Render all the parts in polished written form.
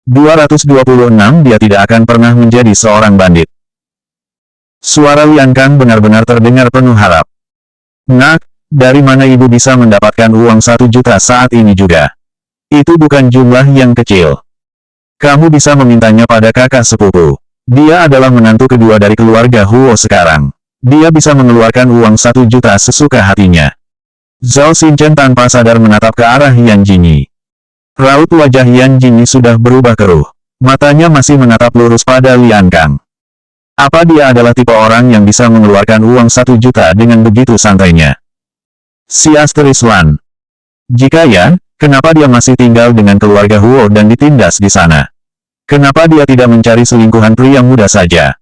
226 Dia tidak akan pernah menjadi seorang bandit. Suara Lian Kang benar-benar terdengar penuh harap. Nak, dari mana ibu bisa mendapatkan uang 1 juta saat ini juga? Itu bukan jumlah yang kecil. Kamu bisa memintanya pada kakak sepupu. Dia adalah menantu kedua dari keluarga Huo sekarang. Dia bisa mengeluarkan uang 1 juta sesuka hatinya. Zhao Xinchen tanpa sadar menatap ke arah Yan Jingyi. Raut wajah Yan Jingyi sudah berubah keruh. Matanya masih menatap lurus pada Lian Kang. Apa dia adalah tipe orang yang bisa mengeluarkan uang 1 juta dengan begitu santainya? Si Asteris Lan. Jika ya, kenapa dia masih tinggal dengan keluarga Huo dan ditindas di sana? Kenapa dia tidak mencari selingkuhan pria muda saja?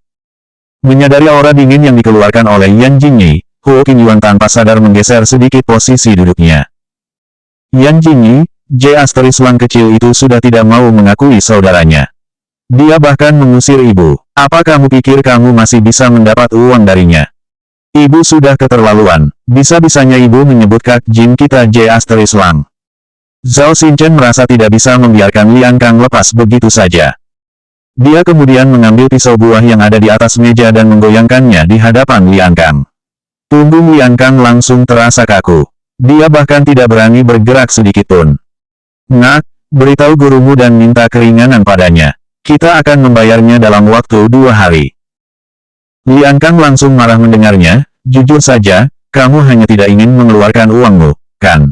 Menyadari aura dingin yang dikeluarkan oleh Yan Jingyi, Huo Qingyuan tanpa sadar menggeser sedikit posisi duduknya. Yan Jingyi, J Asteris Lan kecil itu sudah tidak mau mengakui saudaranya. Dia bahkan mengusir ibu. Apa kamu pikir kamu masih bisa mendapat uang darinya? Ibu sudah keterlaluan. Bisa-bisanya ibu menyebut Kak Jin kita J Asteris Lang. Zhao Xinchen merasa tidak bisa membiarkan Lian Kang lepas begitu saja. Dia kemudian mengambil pisau buah yang ada di atas meja dan menggoyangkannya di hadapan Lian Kang. Punggung Lian Kang langsung terasa kaku. Dia bahkan tidak berani bergerak sedikitpun. Nak, beritahu gurumu dan minta keringanan padanya. Kita akan membayarnya dalam waktu 2 hari. Lian Kang langsung marah mendengarnya. Jujur saja, kamu hanya tidak ingin mengeluarkan uangmu, kan?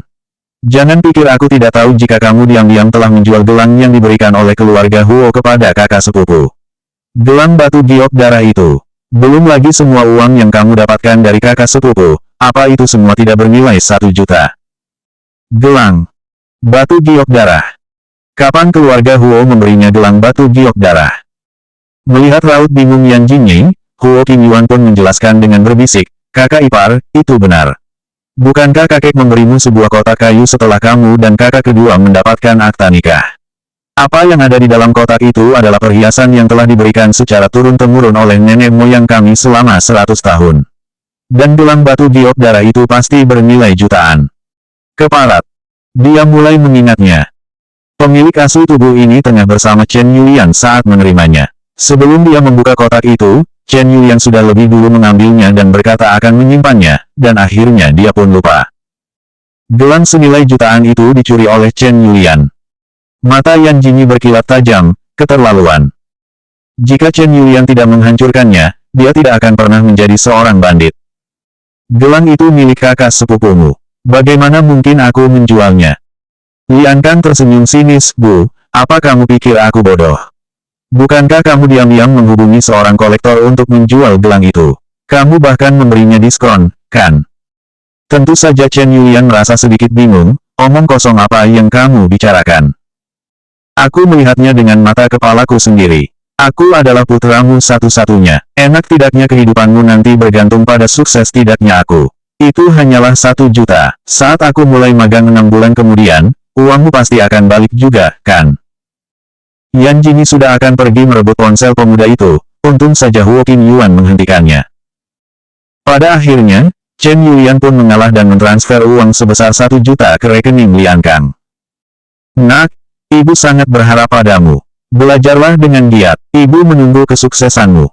Jangan pikir aku tidak tahu jika kamu diam-diam telah menjual gelang yang diberikan oleh keluarga Huo kepada kakak sepupu. Gelang batu giok darah itu. Belum lagi semua uang yang kamu dapatkan dari kakak sepupu. Apa itu semua tidak bernilai 1 juta? Gelang batu giok darah. Kapan keluarga Huo memberinya gelang batu giok darah? Melihat raut bingung Yan Jingyi, Huo Qingyuan pun menjelaskan dengan berbisik, kakak ipar, itu benar. Bukankah kakek memberimu sebuah kotak kayu setelah kamu dan kakak kedua mendapatkan akta nikah? Apa yang ada di dalam kotak itu adalah perhiasan yang telah diberikan secara turun-temurun oleh nenek moyang kami selama 100 tahun. Dan gelang batu giok darah itu pasti bernilai jutaan. Keparat. Dia mulai mengingatnya. Pemilik asli tubuh ini tengah bersama Chen Yulian saat menerimanya. Sebelum dia membuka kotak itu, Chen Yulian sudah lebih dulu mengambilnya dan berkata akan menyimpannya, dan akhirnya dia pun lupa. Gelang senilai jutaan itu dicuri oleh Chen Yulian. Mata Yan Jingyi berkilat tajam, keterlaluan. Jika Chen Yulian tidak menghancurkannya, dia tidak akan pernah menjadi seorang bandit. Gelang itu milik kakak sepupumu. Bagaimana mungkin aku menjualnya? Lian Kang tersenyum sinis, Bu, apa kamu pikir aku bodoh? Bukankah kamu diam-diam menghubungi seorang kolektor untuk menjual gelang itu? Kamu bahkan memberinya diskon, kan? Tentu saja Chen Yulian merasa sedikit bingung, omong kosong apa yang kamu bicarakan? Aku melihatnya dengan mata kepalaku sendiri. Aku adalah putramu satu-satunya. Enak tidaknya kehidupanmu nanti bergantung pada sukses tidaknya aku. Itu hanyalah 1 juta. Saat aku mulai magang 6 bulan kemudian, uangmu pasti akan balik juga, kan? Yan Jingyi sudah akan pergi merebut ponsel pemuda itu. Untung saja Huo Qingyuan menghentikannya. Pada akhirnya, Chen Yulian pun mengalah dan mentransfer uang sebesar 1 juta ke rekening Lian Kang. Nak, ibu sangat berharap padamu. Belajarlah dengan giat. Ibu menunggu kesuksesanmu.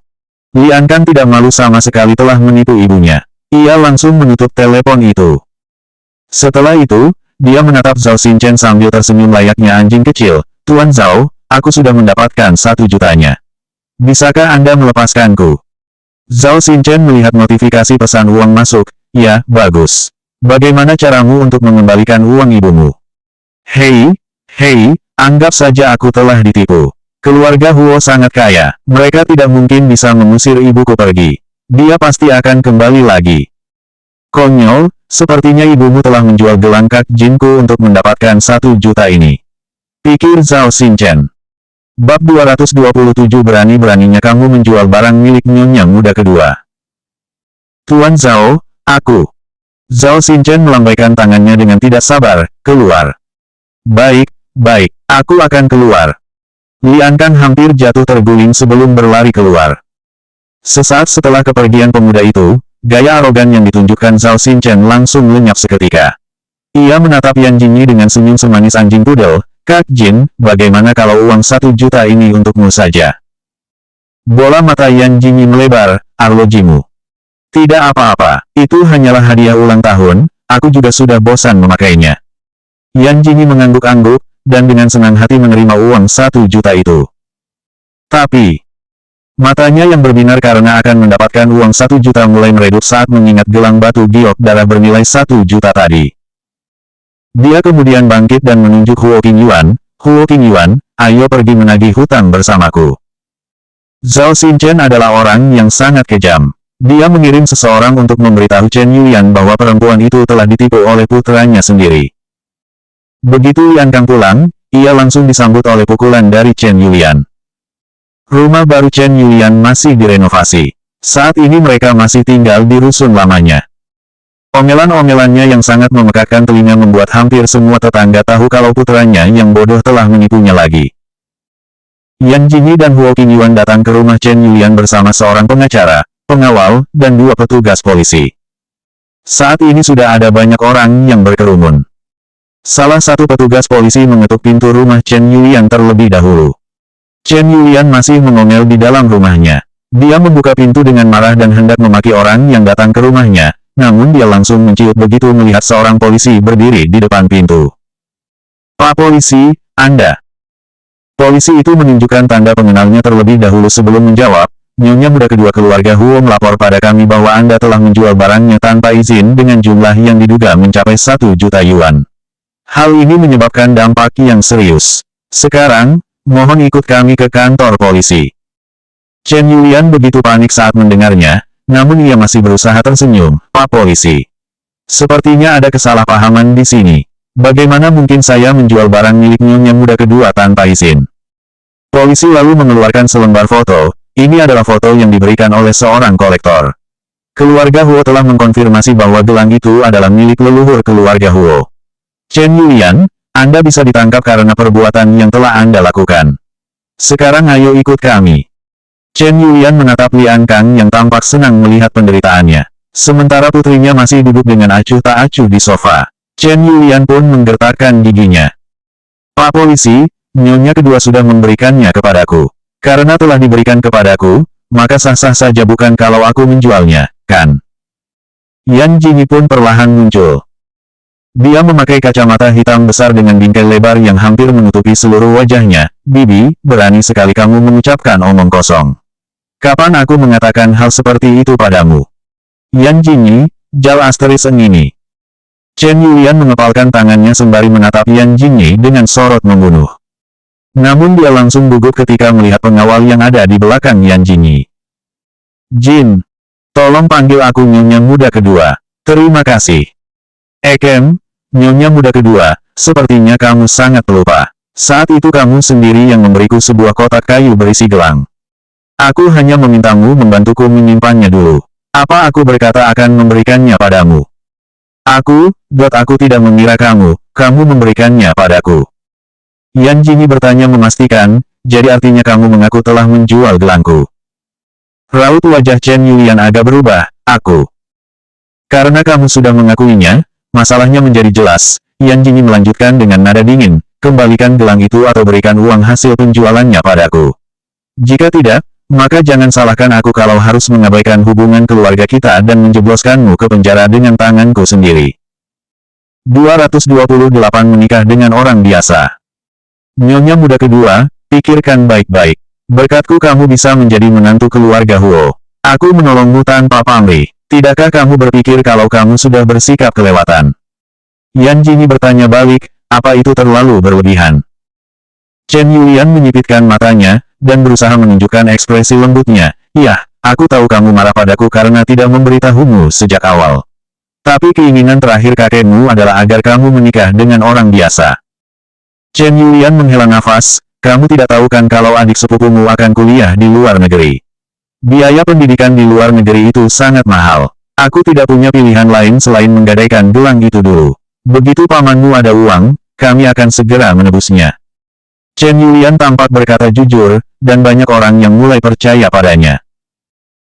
Lian Kang tidak malu sama sekali telah menipu ibunya. Ia langsung menutup telepon itu. Setelah itu, dia menatap Zhao Xinchen sambil tersenyum layaknya anjing kecil. Tuan Zhao, aku sudah mendapatkan 1 jutanya. Bisakah Anda melepaskanku? Zhao Xinchen melihat notifikasi pesan uang masuk. Ya, bagus. Bagaimana caramu untuk mengembalikan uang ibumu? Hei, anggap saja aku telah ditipu. Keluarga Huo sangat kaya. Mereka tidak mungkin bisa mengusir ibuku pergi. Dia pasti akan kembali lagi. Konyol, sepertinya ibumu telah menjual gelang Kak Jinku untuk mendapatkan 1 juta ini. Pikir Zhao Xinchen. Bab 227 berani-beraninya kamu menjual barang milik nyonya muda kedua. Tuan Zhao, aku. Zhao Xinchen melambaikan tangannya dengan tidak sabar, keluar. Baik, aku akan keluar. Lian Kang hampir jatuh terguling sebelum berlari keluar. Sesaat setelah kepergian pemuda itu, gaya arogan yang ditunjukkan Zhao Xinchen langsung lenyap seketika. Ia menatap Yan Jingyi dengan senyum semanis anjing pudel, Kak Jin, bagaimana kalau uang 1 juta ini untukmu saja? Bola mata Yan Jingyi melebar, arlojimu. Tidak apa-apa, itu hanyalah hadiah ulang tahun, aku juga sudah bosan memakainya. Yan Jingyi mengangguk-angguk, dan dengan senang hati menerima uang 1 juta itu. Tapi, matanya yang berbinar karena akan mendapatkan uang 1 juta mulai meredup saat mengingat gelang batu giok darah bernilai 1 juta tadi. Dia kemudian bangkit dan menunjuk Huo Qingyuan, Huo Qingyuan, ayo pergi menagih hutang bersamaku. Zhao Xinchen adalah orang yang sangat kejam. Dia mengirim seseorang untuk memberitahu Chen Yuyan bahwa perempuan itu telah ditipu oleh putranya sendiri. Begitu Yan Kang pulang, ia langsung disambut oleh pukulan dari Chen Yuyan. Rumah baru Chen Yuyan masih direnovasi. Saat ini mereka masih tinggal di rusun lamanya. Omelan-omelannya yang sangat memekakkan telinga membuat hampir semua tetangga tahu kalau putranya yang bodoh telah menipunya lagi. Yan Jingyi dan Huo Qingyuan datang ke rumah Chen Yuyan bersama seorang pengacara, pengawal, dan 2 petugas polisi. Saat ini sudah ada banyak orang yang berkerumun. Salah satu petugas polisi mengetuk pintu rumah Chen Yuyan terlebih dahulu. Chen Yuyan masih mengomel di dalam rumahnya. Dia membuka pintu dengan marah dan hendak memaki orang yang datang ke rumahnya, namun dia langsung menciut begitu melihat seorang polisi berdiri di depan pintu. Pak polisi, Anda. Polisi itu menunjukkan tanda pengenalnya terlebih dahulu sebelum menjawab, Nyonya muda kedua keluarga Huo melapor pada kami bahwa Anda telah menjual barangnya tanpa izin dengan jumlah yang diduga mencapai 1 juta yuan. Hal ini menyebabkan dampak yang serius. Sekarang, mohon ikut kami ke kantor polisi. Chen Yuyan begitu panik saat mendengarnya, namun ia masih berusaha tersenyum. Pak polisi. Sepertinya ada kesalahpahaman di sini. Bagaimana mungkin saya menjual barang milik Nyonya muda kedua tanpa izin? Polisi lalu mengeluarkan selembar foto. Ini adalah foto yang diberikan oleh seorang kolektor. Keluarga Huo telah mengkonfirmasi bahwa gelang itu adalah milik leluhur keluarga Huo. Chen Yuyan, Anda bisa ditangkap karena perbuatan yang telah Anda lakukan. Sekarang ayo ikut kami. Chen Yuyan menatap Lian Kang yang tampak senang melihat penderitaannya. Sementara putrinya masih duduk dengan acuh tak acuh di sofa. Chen Yuyan pun menggertakkan giginya. Pak polisi, Nyonya kedua sudah memberikannya kepadaku. Karena telah diberikan kepadaku, maka sah-sah saja bukan kalau aku menjualnya, kan? Yan Jingyi pun perlahan muncul. Dia memakai kacamata hitam besar dengan bingkai lebar yang hampir menutupi seluruh wajahnya. Bibi, berani sekali kamu mengucapkan omong kosong. Kapan aku mengatakan hal seperti itu padamu? Yan Jingyi, jal asteris ini. Chen Yuyan mengepalkan tangannya sembari menatap Yan Jingyi dengan sorot membunuh. Namun dia langsung gugup ketika melihat pengawal yang ada di belakang Yan Jingyi. Jin, tolong panggil aku Nyonya muda kedua. Terima kasih. Ekem, Nyonya muda kedua, sepertinya kamu sangat pelupa. Saat itu kamu sendiri yang memberiku sebuah kotak kayu berisi gelang. Aku hanya memintamu membantuku menyimpannya dulu. Apa aku berkata akan memberikannya padamu? Aku tidak mengira kamu memberikannya padaku. Yan Jingyi bertanya memastikan, jadi artinya kamu mengaku telah menjual gelangku. Raut wajah Chen Yuyan agak berubah, aku. Karena kamu sudah mengakuinya, masalahnya menjadi jelas. Yan Jingyi melanjutkan dengan nada dingin, kembalikan gelang itu atau berikan uang hasil penjualannya padaku. Jika tidak, maka jangan salahkan aku kalau harus mengabaikan hubungan keluarga kita dan menjebloskanmu ke penjara dengan tanganku sendiri. 228 menikah dengan orang biasa. Nyonya muda kedua, pikirkan baik-baik. Berkatku kamu bisa menjadi menantu keluarga Huo. Aku menolongmu tanpa pamrih. Tidakkah kamu berpikir kalau kamu sudah bersikap kelewatan? Yan Jingyi bertanya balik, apa itu terlalu berlebihan? Chen Yuyan menyipitkan matanya, dan berusaha menunjukkan ekspresi lembutnya. Iya, aku tahu kamu marah padaku karena tidak memberitahumu sejak awal. Tapi keinginan terakhir kakekmu adalah agar kamu menikah dengan orang biasa. Chen Yuyan menghela nafas, kamu tidak tahu kan kalau adik sepupumu akan kuliah di luar negeri. Biaya pendidikan di luar negeri itu sangat mahal. Aku tidak punya pilihan lain selain menggadaikan gelang itu dulu. Begitu pamanmu ada uang, kami akan segera menebusnya. Chen Yuyan tampak berkata jujur, dan banyak orang yang mulai percaya padanya.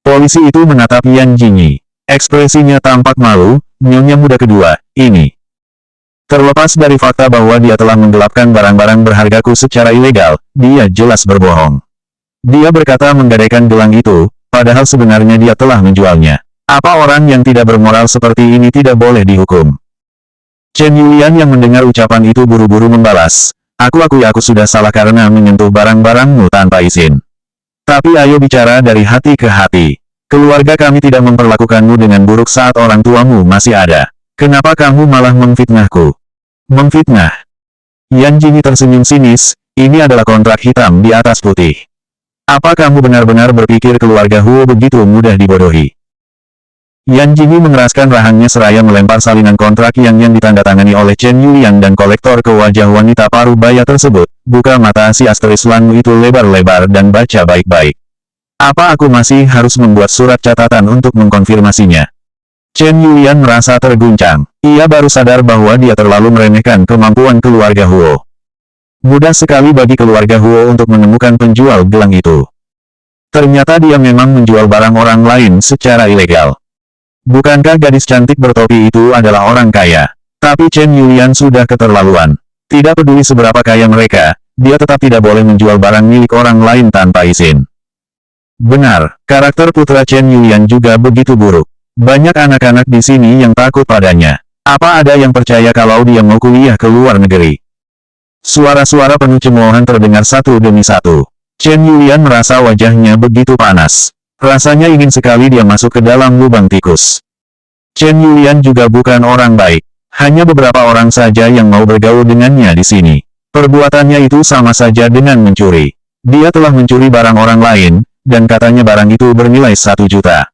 Polisi itu menatap Yan Jingyi. Ekspresinya tampak malu, Nyonya muda kedua, ini. Terlepas dari fakta bahwa dia telah menggelapkan barang-barang berhargaku secara ilegal, dia jelas berbohong. Dia berkata menggadaikan gelang itu, padahal sebenarnya dia telah menjualnya. Apa orang yang tidak bermoral seperti ini tidak boleh dihukum? Chen Yulian yang mendengar ucapan itu buru-buru membalas, aku akui aku sudah salah karena menyentuh barang-barangmu tanpa izin. Tapi ayo bicara dari hati ke hati. Keluarga kami tidak memperlakukanmu dengan buruk saat orang tuamu masih ada. Kenapa kamu malah memfitnahku? Memfitnah? Yan Jingyi tersenyum sinis, ini adalah kontrak hitam di atas putih. Apa kamu benar-benar berpikir keluarga Huo begitu mudah dibodohi? Yan Jingyi mengeraskan rahangnya seraya melempar salinan kontrak yang ditandatangani oleh Chen Yulian dan kolektor ke wajah wanita paruh baya tersebut. Buka mata si asteris Lanmu itu lebar-lebar dan baca baik-baik. Apa aku masih harus membuat surat catatan untuk mengkonfirmasinya? Chen Yulian merasa terguncang. Ia baru sadar bahwa dia terlalu meremehkan kemampuan keluarga Huo. Mudah sekali bagi keluarga Huo untuk menemukan penjual gelang itu. Ternyata dia memang menjual barang orang lain secara ilegal. Bukankah gadis cantik bertopi itu adalah orang kaya? Tapi Chen Yulian sudah keterlaluan. Tidak peduli seberapa kaya mereka, dia tetap tidak boleh menjual barang milik orang lain tanpa izin. Benar, karakter putra Chen Yulian juga begitu buruk. Banyak anak-anak di sini yang takut padanya. Apa ada yang percaya kalau dia mau kuliah ke luar negeri? Suara-suara penuh cemoohan terdengar satu demi satu. Chen Yulian merasa wajahnya begitu panas. Rasanya ingin sekali dia masuk ke dalam lubang tikus. Chen Yulian juga bukan orang baik. Hanya beberapa orang saja yang mau bergaul dengannya di sini. Perbuatannya itu sama saja dengan mencuri. Dia telah mencuri barang orang lain, dan katanya barang itu bernilai 1 juta.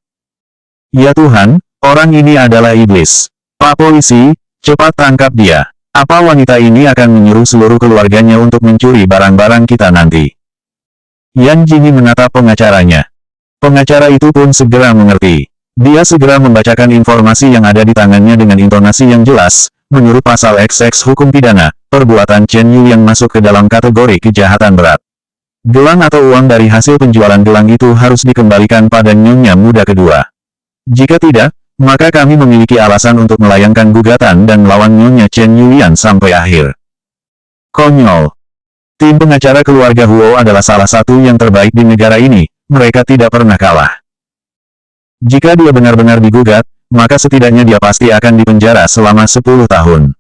Ya Tuhan, orang ini adalah iblis. Pak polisi, cepat tangkap dia. Apa wanita ini akan menyuruh seluruh keluarganya untuk mencuri barang-barang kita nanti? Yan Jingyi menatap pengacaranya. Pengacara itu pun segera mengerti. Dia segera membacakan informasi yang ada di tangannya dengan intonasi yang jelas. Menurut pasal XX hukum pidana, perbuatan Chen Yulian masuk ke dalam kategori kejahatan berat. Gelang atau uang dari hasil penjualan gelang itu harus dikembalikan pada nyonya muda kedua. Jika tidak, maka kami memiliki alasan untuk melayangkan gugatan dan melawan nyonya Chen Yulian sampai akhir. Konyol. Tim pengacara keluarga Huo adalah salah satu yang terbaik di negara ini. Mereka tidak pernah kalah. Jika dia benar-benar digugat, maka setidaknya dia pasti akan dipenjara selama 10 tahun.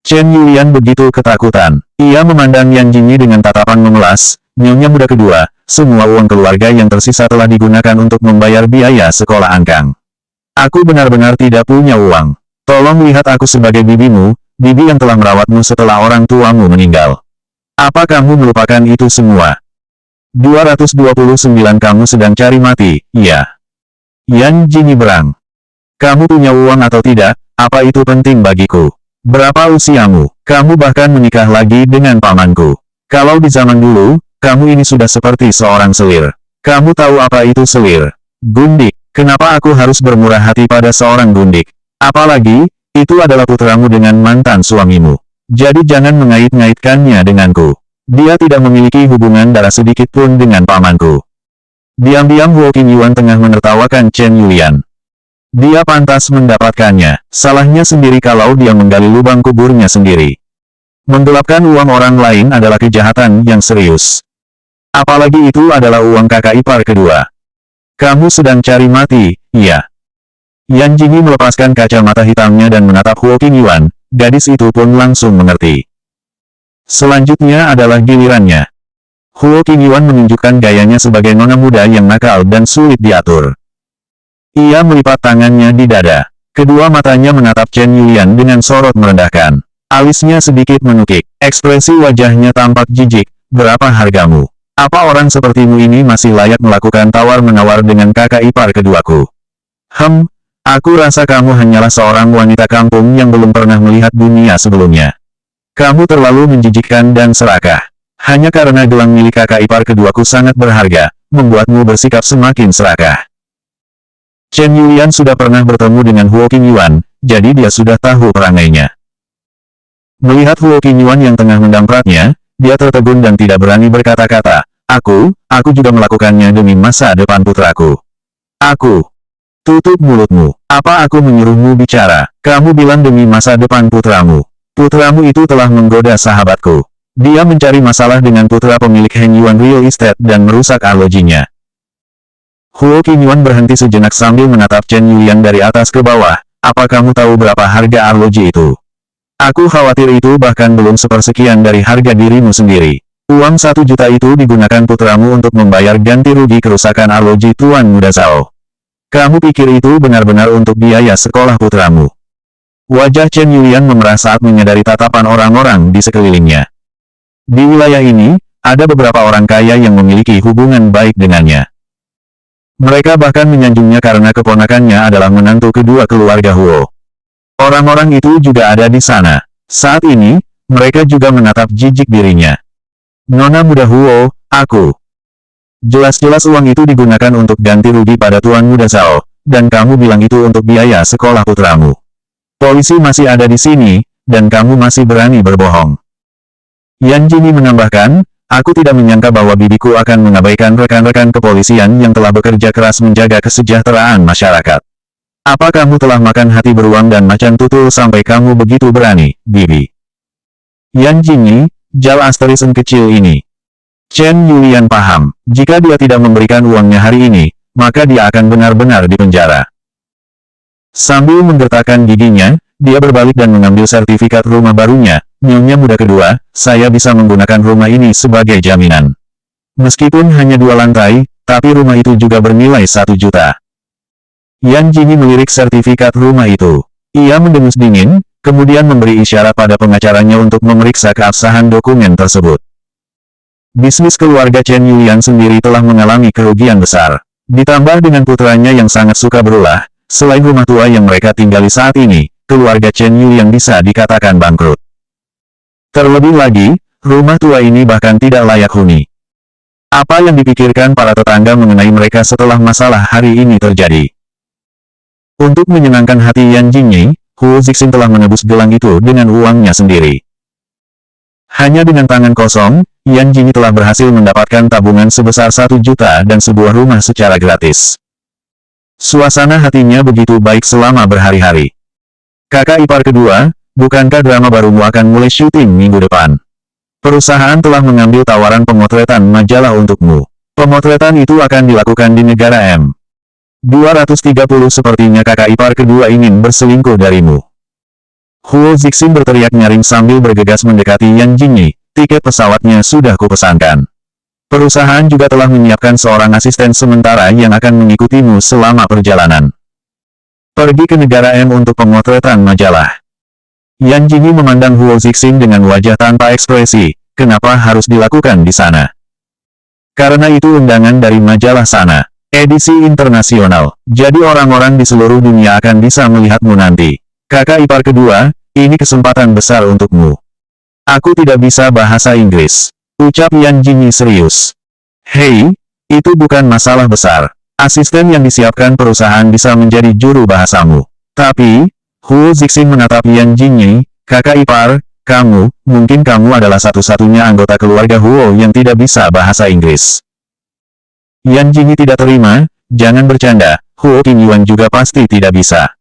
Chen Yulian begitu ketakutan. Ia memandang Yan Jingyi dengan tatapan memelas. Nyonya muda kedua, semua uang keluarga yang tersisa telah digunakan untuk membayar biaya sekolah Angkang. Aku benar-benar tidak punya uang. Tolong lihat aku sebagai bibimu, bibi yang telah merawatmu setelah orang tuamu meninggal. Apa kamu melupakan itu semua? 229 Kamu sedang cari mati, iya. Yan Jingyi berang. Kamu punya uang atau tidak, apa itu penting bagiku? Berapa usiamu? Kamu bahkan menikah lagi dengan pamanku. Kalau di zaman dulu, kamu ini sudah seperti seorang selir. Kamu tahu apa itu selir? Gundik. Kenapa aku harus bermurah hati pada seorang gundik? Apalagi, itu adalah putramu dengan mantan suamimu. Jadi jangan mengait-ngaitkannya denganku. Dia tidak memiliki hubungan darah sedikit pun dengan pamanku. Diam-diam Huo Qingyuan tengah menertawakan Chen Yulian. Dia pantas mendapatkannya. Salahnya sendiri kalau dia menggali lubang kuburnya sendiri. Menggelapkan uang orang lain adalah kejahatan yang serius. Apalagi itu adalah uang kakak ipar kedua. Kamu sedang cari mati, iya. Yan Jingyi melepaskan kacamata hitamnya dan menatap Huo Qingyuan. Gadis itu pun langsung mengerti. Selanjutnya adalah gilirannya. Huo Qingyuan menunjukkan gayanya sebagai nona muda yang nakal dan sulit diatur. Ia melipat tangannya di dada. Kedua matanya menatap Chen Yulian dengan sorot merendahkan. Alisnya sedikit menukik. Ekspresi wajahnya tampak jijik. Berapa hargamu? Apa orang sepertimu ini masih layak melakukan tawar-menawar dengan kakak ipar keduaku? Aku rasa kamu hanyalah seorang wanita kampung yang belum pernah melihat dunia sebelumnya. Kamu terlalu menjijikkan dan serakah. Hanya karena gelang milik kakak ipar keduaku sangat berharga, membuatmu bersikap semakin serakah. Chen Yulian sudah pernah bertemu dengan Huo Qingyuan, jadi dia sudah tahu perangainya. Melihat Huo Qingyuan yang tengah mendampratnya, dia tertegun dan tidak berani berkata-kata. Aku juga melakukannya demi masa depan putraku. Tutup mulutmu. Apa aku menyuruhmu bicara? Kamu bilang demi masa depan putramu. Putramu itu telah menggoda sahabatku. Dia mencari masalah dengan putra pemilik Heng Yuan Real Estate dan merusak arlojinya. Huo Qingyuan berhenti sejenak sambil menatap Chen Yulian dari atas ke bawah. Apa kamu tahu berapa harga arloji itu? Aku khawatir itu bahkan belum sepersekian dari harga dirimu sendiri. Uang 1 juta itu digunakan putramu untuk membayar ganti rugi kerusakan arloji Tuan Muda Zhao. Kamu pikir itu benar-benar untuk biaya sekolah putramu? Wajah Chen Yulian memerah saat menyadari tatapan orang-orang di sekelilingnya. Di wilayah ini, ada beberapa orang kaya yang memiliki hubungan baik dengannya. Mereka bahkan menyanjungnya karena keponakannya adalah menantu kedua keluarga Huo. Orang-orang itu juga ada di sana. Saat ini, mereka juga menatap jijik dirinya. Nona muda Huo, aku. Jelas-jelas uang itu digunakan untuk ganti rugi pada Tuan Muda Zhao, dan kamu bilang itu untuk biaya sekolah putramu. Polisi masih ada di sini, dan kamu masih berani berbohong. Yan Jini menambahkan, aku tidak menyangka bahwa bibiku akan mengabaikan rekan-rekan kepolisian yang telah bekerja keras menjaga kesejahteraan masyarakat. Apa kamu telah makan hati beruang dan macan tutul sampai kamu begitu berani, Bibi? Yan Jini, jal asterisen kecil ini. Chen Yulian paham, jika dia tidak memberikan uangnya hari ini, maka dia akan benar-benar dipenjara. Sambil menggertakkan giginya, dia berbalik dan mengambil sertifikat rumah barunya. Nyonya muda kedua, saya bisa menggunakan rumah ini sebagai jaminan. Meskipun hanya 2 lantai, tapi rumah itu juga bernilai 1 juta. Yan Jini melirik sertifikat rumah itu. Ia mendengus dingin, kemudian memberi isyarat pada pengacaranya untuk memeriksa keabsahan dokumen tersebut. Bisnis keluarga Chen Yulian sendiri telah mengalami kerugian besar. Ditambah dengan putranya yang sangat suka berulah, selain rumah tua yang mereka tinggali saat ini, keluarga Chen Yulian bisa dikatakan bangkrut. Terlebih lagi, rumah tua ini bahkan tidak layak huni. Apa yang dipikirkan para tetangga mengenai mereka setelah masalah hari ini terjadi? Untuk menyenangkan hati Yan Jingyi, Huo Zixin telah menebus gelang itu dengan uangnya sendiri. Hanya dengan tangan kosong, Yan Jingyi telah berhasil mendapatkan tabungan sebesar 1 juta dan sebuah rumah secara gratis. Suasana hatinya begitu baik selama berhari-hari. Kakak ipar kedua, bukankah drama barumu akan mulai syuting minggu depan? Perusahaan telah mengambil tawaran pemotretan majalah untukmu. Pemotretan itu akan dilakukan di negara M. 230 sepertinya kakak ipar kedua ingin berselingkuh darimu. Huo Zixin berteriak nyaring sambil bergegas mendekati Yan Jingyi. Tiket pesawatnya sudah kupesankan. Perusahaan juga telah menyiapkan seorang asisten sementara yang akan mengikutimu selama perjalanan. Pergi ke negara M untuk pemotretan majalah. Yan Jingyi memandang Huo Zixin dengan wajah tanpa ekspresi, kenapa harus dilakukan di sana? Karena itu undangan dari majalah sana, edisi internasional, jadi orang-orang di seluruh dunia akan bisa melihatmu nanti. Kakak ipar kedua, ini kesempatan besar untukmu. Aku tidak bisa bahasa Inggris, ucap Yan Jingyi serius. Hei, itu bukan masalah besar. Asisten yang disiapkan perusahaan bisa menjadi juru bahasamu. Tapi, Huo Zixin menatap Yan Jingyi, kakak ipar, mungkin kamu adalah satu-satunya anggota keluarga Huo yang tidak bisa bahasa Inggris. Yan Jingyi tidak terima, jangan bercanda, Huo Qingyuan juga pasti tidak bisa.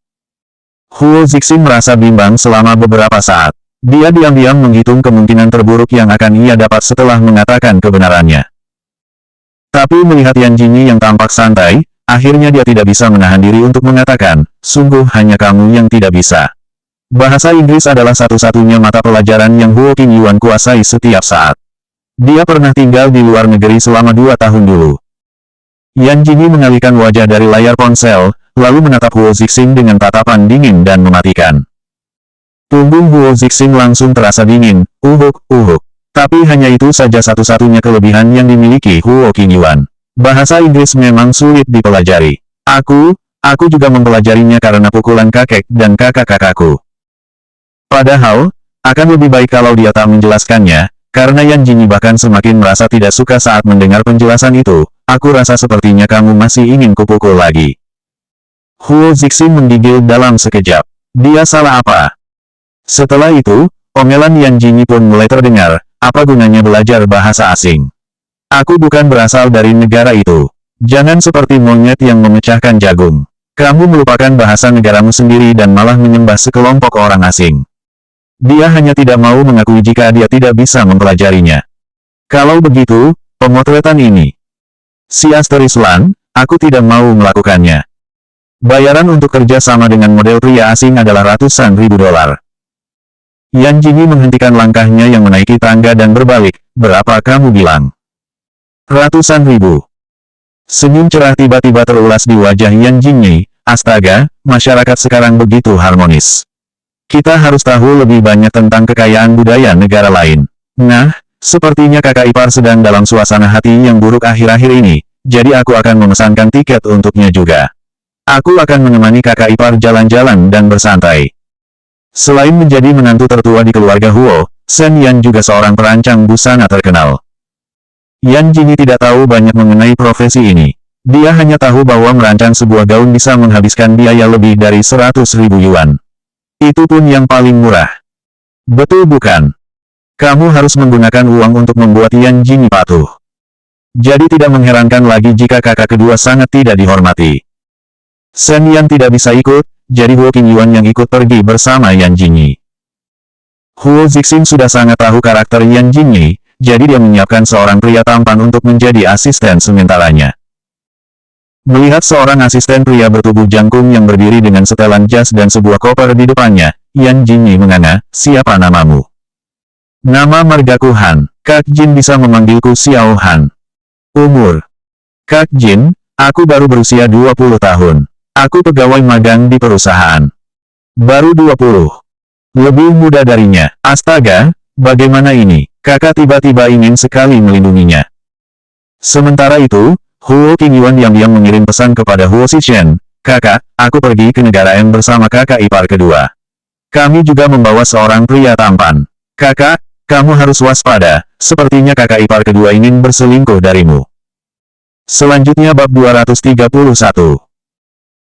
Huo Zixin merasa bimbang selama beberapa saat. Dia diam-diam menghitung kemungkinan terburuk yang akan ia dapat setelah mengatakan kebenarannya. Tapi melihat Yan Jingyi yang tampak santai, akhirnya dia tidak bisa menahan diri untuk mengatakan, sungguh hanya kamu yang tidak bisa. Bahasa Inggris adalah satu-satunya mata pelajaran yang Huo Qingyuan kuasai setiap saat. Dia pernah tinggal di luar negeri selama 2 tahun dulu. Yan Jingyi mengalihkan wajah dari layar ponsel, lalu menatap Huo Zixin dengan tatapan dingin dan mematikan. Punggung Huo Zixin langsung terasa dingin, uhuk. Tapi hanya itu saja satu-satunya kelebihan yang dimiliki Huo Qingyuan. Bahasa Inggris memang sulit dipelajari. Aku juga mempelajarinya karena pukulan kakek dan kakak-kakakku. Padahal, akan lebih baik kalau dia tak menjelaskannya, karena Yan Jingyi bahkan semakin merasa tidak suka saat mendengar penjelasan itu. Aku rasa sepertinya kamu masih ingin kupukul lagi. Huo Zixin menggigil dalam sekejap. Dia salah apa? Setelah itu, omelan Yan Jingyi pun mulai terdengar. Apa gunanya belajar bahasa asing? Aku bukan berasal dari negara itu. Jangan seperti monyet yang memecahkan jagung. Kamu melupakan bahasa negaramu sendiri dan malah menyembah sekelompok orang asing. Dia hanya tidak mau mengakui jika dia tidak bisa mempelajarinya. Kalau begitu, pemotretan ini. Si Asteris Lan, aku tidak mau melakukannya. Bayaran untuk kerja sama dengan model pria asing adalah ratusan ribu dolar. Yan Jingyi menghentikan langkahnya yang menaiki tangga dan berbalik, berapa kamu bilang? Ratusan ribu. Senyum cerah tiba-tiba terulas di wajah Yan Jingyi. Astaga, masyarakat sekarang begitu harmonis. Kita harus tahu lebih banyak tentang kekayaan budaya negara lain. Nah, sepertinya kakak ipar sedang dalam suasana hati yang buruk akhir-akhir ini, jadi aku akan memesankan tiket untuknya juga. Aku akan menemani kakak ipar jalan-jalan dan bersantai. Selain menjadi menantu tertua di keluarga Huo, Shen Yan juga seorang perancang busana terkenal. Yan Jingyi tidak tahu banyak mengenai profesi ini. Dia hanya tahu bahwa merancang sebuah gaun bisa menghabiskan biaya lebih dari 100.000 yuan. Itu pun yang paling murah. Betul bukan? Kamu harus menggunakan uang untuk membuat Yan Jingyi patuh. Jadi tidak mengherankan lagi jika kakak kedua sangat tidak dihormati. Shen Yan tidak bisa ikut, jadi Huo Qingyuan yang ikut pergi bersama Yan Jingyi. Huo Zixing sudah sangat tahu karakter Yan Jingyi, jadi dia menyiapkan seorang pria tampan untuk menjadi asisten sementaranya. Melihat seorang asisten pria bertubuh jangkung yang berdiri dengan setelan jas dan sebuah koper di depannya, Yan Jingyi menganga, siapa namamu? Nama margaku Han. Kak Jin bisa memanggilku Xiao Han. Umur. Kak Jin, aku baru berusia 20 tahun. Aku pegawai magang di perusahaan. Baru 20. Lebih muda darinya. Astaga, bagaimana ini? Kakak tiba-tiba ingin sekali melindunginya. Sementara itu, Huo Qingyuan diam-diam mengirim pesan kepada Huo Zixing, kakak, aku pergi ke negara M bersama kakak ipar kedua. Kami juga membawa seorang pria tampan. Kakak, kamu harus waspada, sepertinya kakak ipar kedua ingin berselingkuh darimu. Selanjutnya bab 231.